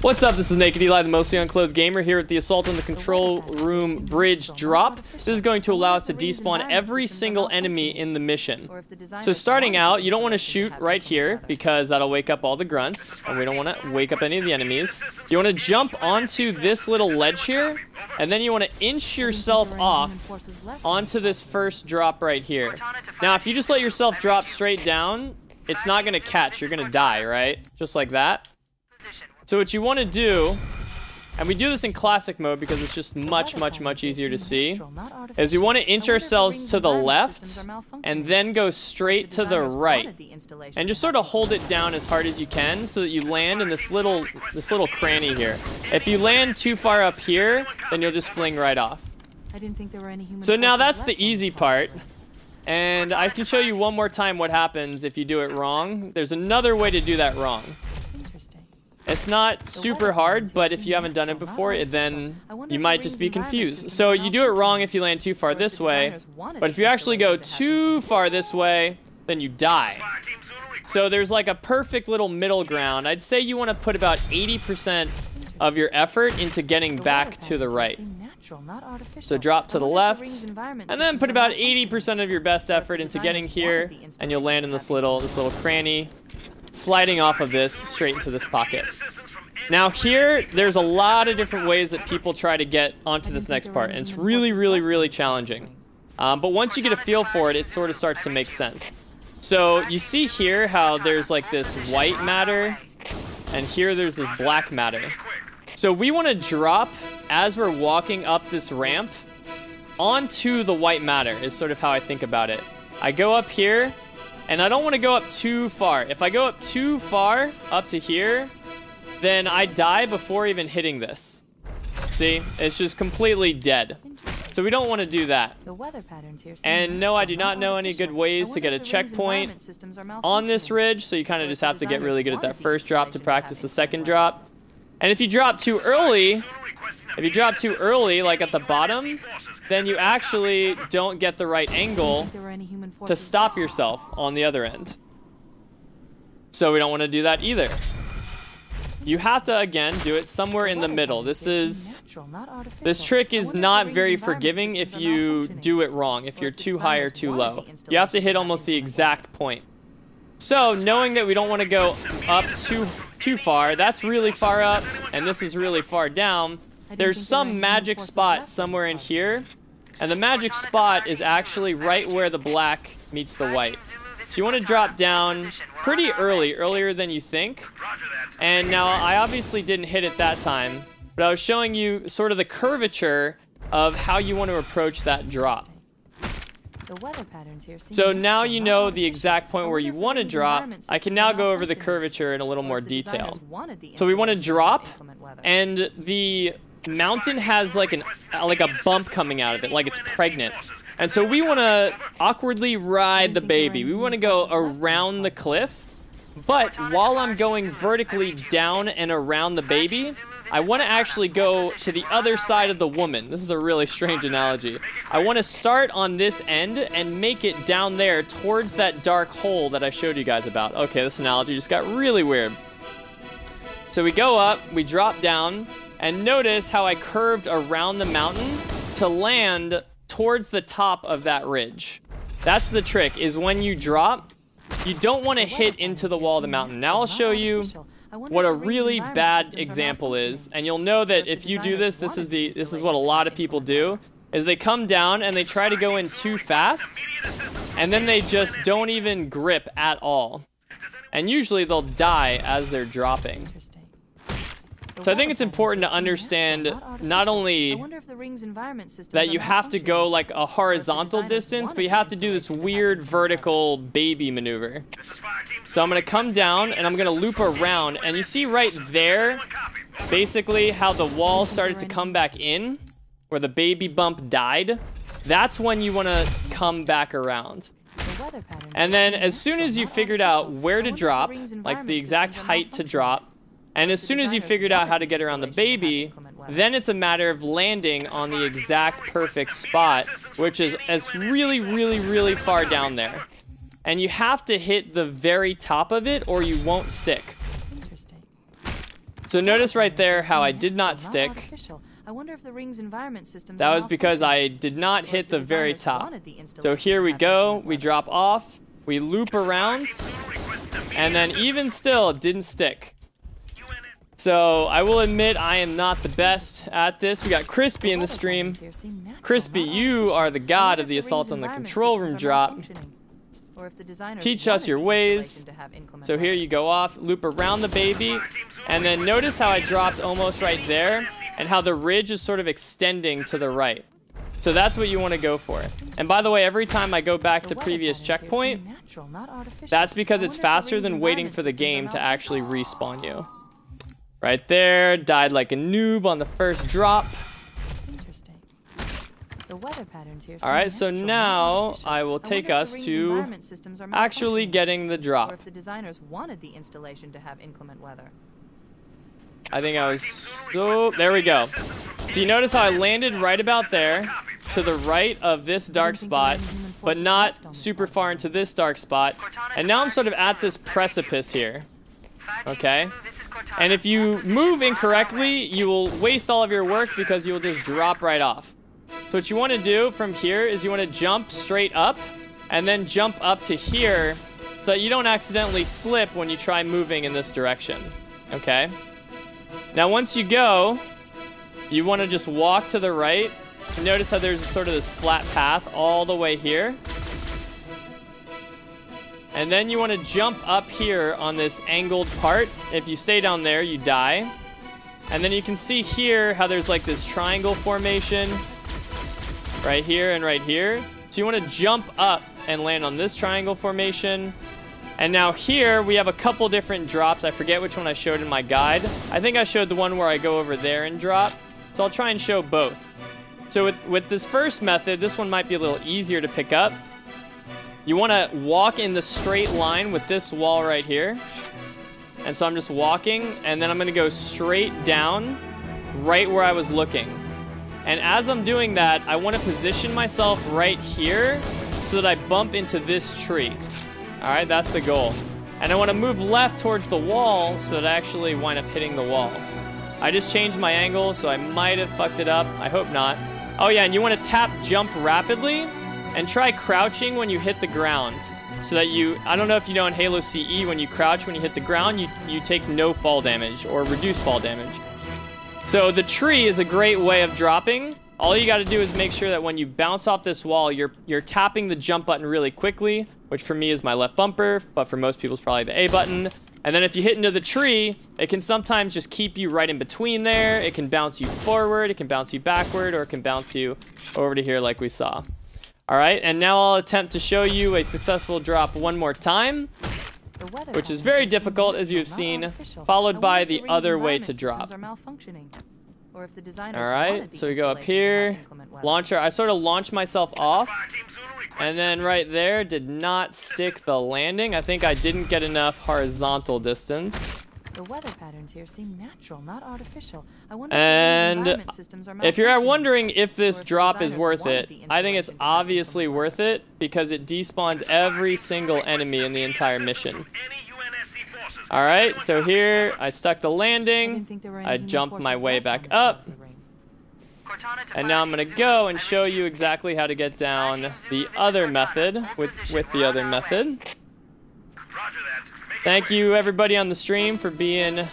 What's up? This is Naked Eli, the mostly unclothed gamer, here at the Assault on the Control Room Bridge drop. This is going to allow us to despawn every single enemy in the mission. So starting out, you don't want to shoot right here, because that'll wake up all the grunts, and we don't want to wake up any of the enemies. You want to jump onto this little ledge here, and then you want to inch yourself off onto this first drop right here. Now, if you just let yourself drop straight down, it's not going to catch. You're going to die, right? Just like that. So what you want to do, and we do this in classic mode because it's just much easier to see, is we want to inch ourselves to the left and then go straight to the right. And just sort of hold it down as hard as you can so that you land in this little cranny here. If you land too far up here, then you'll just fling right off. So now that's the easy part. And I can show you one more time what happens if you do it wrong. There's another way to do that wrong. It's not super hard, but if you haven't done it before, then you might just be confused. So you do it wrong if you land too far this way, but if you actually go too far this way, then you die. So there's like a perfect little middle ground. I'd say you want to put about 80% of your effort into getting back to the right. So drop to the left, and then put about 80% of your best effort into getting here, and you'll land in this little cranny, sliding off of this straight into this pocket. Now here, there's a lot of different ways that people try to get onto this next part, and it's really challenging. But once you get a feel for it, it sort of starts to make sense. So you see here how there's like this white matter, and here there's this black matter. So we want to drop as we're walking up this ramp onto the white matter is sort of how I think about it. I go up here, and I don't want to go up too far. If I go up too far, up to here, then I die before even hitting this. See? It's just completely dead. So we don't want to do that. And no, I do not know any good ways to get a checkpoint on this ridge, so you kind of just have to get really good at that first drop to practice the second drop. And if you drop too early, like at the bottom, then you actually don't get the right angle to stop yourself on the other end. So we don't want to do that either. You have to, again, do it somewhere in the middle. This trick is not very forgiving if you do it wrong, if you're too high or too low. You have to hit almost the exact point. So knowing that we don't want to go up too far, that's really far up, and this is really far down, there's some magic spot somewhere in here, and the magic spot is actually right where the black meets the white. So you want to drop down pretty early, earlier than you think. And now I obviously didn't hit it that time, but I was showing you sort of the curvature of how you want to approach that drop. So now you know the exact point where you want to drop. I can now go over the curvature in a little more detail. So we want to drop, and the mountain has like a bump coming out of it, like it's pregnant. And so we want to awkwardly ride the baby. We want to go around the cliff, but while I'm going vertically down and around the baby, I want to actually go to the other side of the woman. This is a really strange analogy. I want to start on this end and make it down there towards that dark hole that I showed you guys about. Okay, this analogy just got really weird. So we go up, we drop down, and notice how I curved around the mountain to land towards the top of that ridge. That's the trick, is when you drop, you don't want to hit into the wall of the mountain. Now I'll show you what a really bad example is, and you'll know that if you do this, this is what a lot of people do, is they come down and they try to go in too fast, and then they just don't even grip at all. And usually they'll die as they're dropping. So I think it's important to understand not only that you have to go like a horizontal distance, but you have to do this weird vertical baby maneuver. So I'm going to come down and I'm going to loop around, and you see right there basically how the wall started to come back in, where the baby bump died. That's when you want to come back around. And then as soon as you figured out where to drop, like the exact height to drop, and as soon as you figured out how to get around the baby, then it's a matter of landing on the exact perfect spot, which is really far down there. And you have to hit the very top of it or you won't stick. So notice right there how I did not stick. I wonder if the ring's environment systems That was because I did not hit the very top. So here we go, we drop off, we loop around, and then even still, it didn't stick. So I will admit I am not the best at this. We got Crispy in the stream. Crispy, you are the god of the assault on the control room drop. Teach us your ways. So here you go off, loop around the baby, and then notice how I dropped almost right there, and how the ridge is sort of extending to the right. So that's what you want to go for. And by the way, every time I go back to previous checkpoint, that's because it's faster than waiting for the game to actually respawn you. Right there, died like a noob on the first drop. Alright, so now I will take us to actually getting the drop. If the designers wanted the installation to have inclement weather. I think I was... Oh, there we go. So you notice how I landed right about there, to the right of this dark spot, but not super far into this dark spot. And now I'm sort of at this precipice here. Okay? And if you move incorrectly, you will waste all of your work because you will just drop right off. So what you want to do from here is you want to jump straight up and then jump up to here so that you don't accidentally slip when you try moving in this direction. Okay? Now once you go, you want to just walk to the right. Notice how there's sort of this flat path all the way here. And then you want to jump up here on this angled part. If you stay down there, you die. And then you can see here how there's like this triangle formation right here and right here. So you want to jump up and land on this triangle formation. And now here we have a couple different drops. I forget which one I showed in my guide. I think I showed the one where I go over there and drop. So I'll try and show both. So with this first method, this one might be a little easier to pick up. You want to walk in the straight line with this wall right here. And so I'm just walking, and then I'm going to go straight down right where I was looking. And as I'm doing that, I want to position myself right here so that I bump into this tree. All right, that's the goal. And I want to move left towards the wall so that I actually wind up hitting the wall. I just changed my angle, so I might have fucked it up. I hope not. Oh yeah, and you want to tap jump rapidly and try crouching when you hit the ground. So that you, I don't know if you know in Halo CE, when you crouch when you hit the ground, you take no fall damage or reduce fall damage. So the tree is a great way of dropping. All you got to do is make sure that when you bounce off this wall, you're tapping the jump button really quickly, which for me is my left bumper, but for most people it's probably the A button. And then if you hit into the tree, it can sometimes just keep you right in between there. It can bounce you forward, it can bounce you backward, or it can bounce you over to here like we saw. All right, and now I'll attempt to show you a successful drop one more time, which is very difficult, as you've seen, followed by the other way to drop. All right, so we go up here, launcher. I sort of launched myself off, and then right there did not stick the landing. I think I didn't get enough horizontal distance. The weather patterns here seem natural, not artificial. I wonder and if you're wondering if this drop is worth it, I think it's obviously worth it because it despawns every single enemy in the entire mission. All right, so here I stuck the landing. I jumped my way back up. And now I'm going to go and show you exactly how to get down the other method with the other method. Thank you, everybody on the stream, for being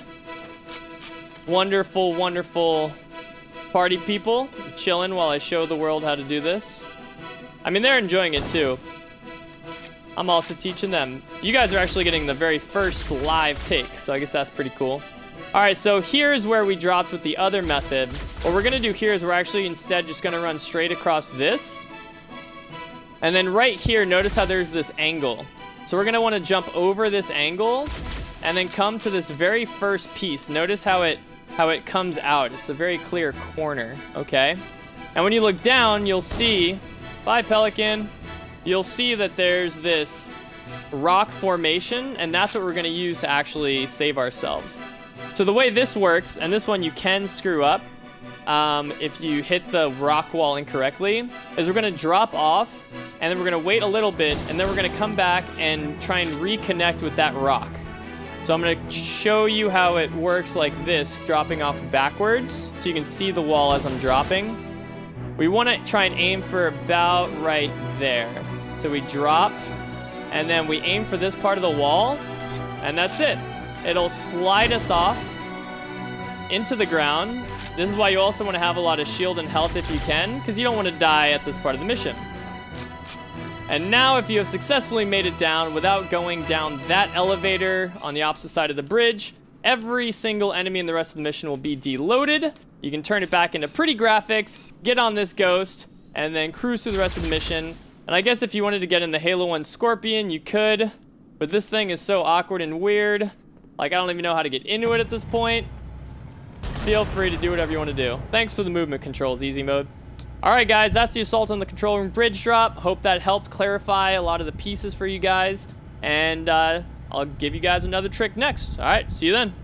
wonderful, wonderful party people. Chilling while I show the world how to do this. I mean, they're enjoying it, too. I'm also teaching them. You guys are actually getting the very first live take, so I guess that's pretty cool. All right, so here's where we dropped with the other method. What we're going to do here is we're actually instead just going to run straight across this. And then right here, notice how there's this angle. So we're going to want to jump over this angle and then come to this very first piece. Notice how it comes out. It's a very clear corner, okay? And when you look down, you'll see, bye Pelican, you'll see that there's this rock formation, and that's what we're going to use to actually save ourselves. So the way this works, and this one you can screw up if you hit the rock wall incorrectly, is we're going to drop off, and then we're going to wait a little bit, and then we're going to come back and try and reconnect with that rock. So I'm going to show you how it works like this, dropping off backwards, so you can see the wall as I'm dropping. We want to try and aim for about right there. So we drop, and then we aim for this part of the wall, and that's it. It'll slide us off into the ground. This is why you also want to have a lot of shield and health if you can, because you don't want to die at this part of the mission. And now if you have successfully made it down without going down that elevator on the opposite side of the bridge, every single enemy in the rest of the mission will be deloaded. You can turn it back into pretty graphics, get on this ghost, and then cruise through the rest of the mission. And I guess if you wanted to get in the Halo 1 Scorpion, you could. But this thing is so awkward and weird. Like, I don't even know how to get into it at this point. Feel free to do whatever you want to do. Thanks for the movement controls, easy mode. Alright guys, that's the Assault on the Control Room Bridge drop. Hope that helped clarify a lot of the pieces for you guys. And I'll give you guys another trick next. Alright, see you then.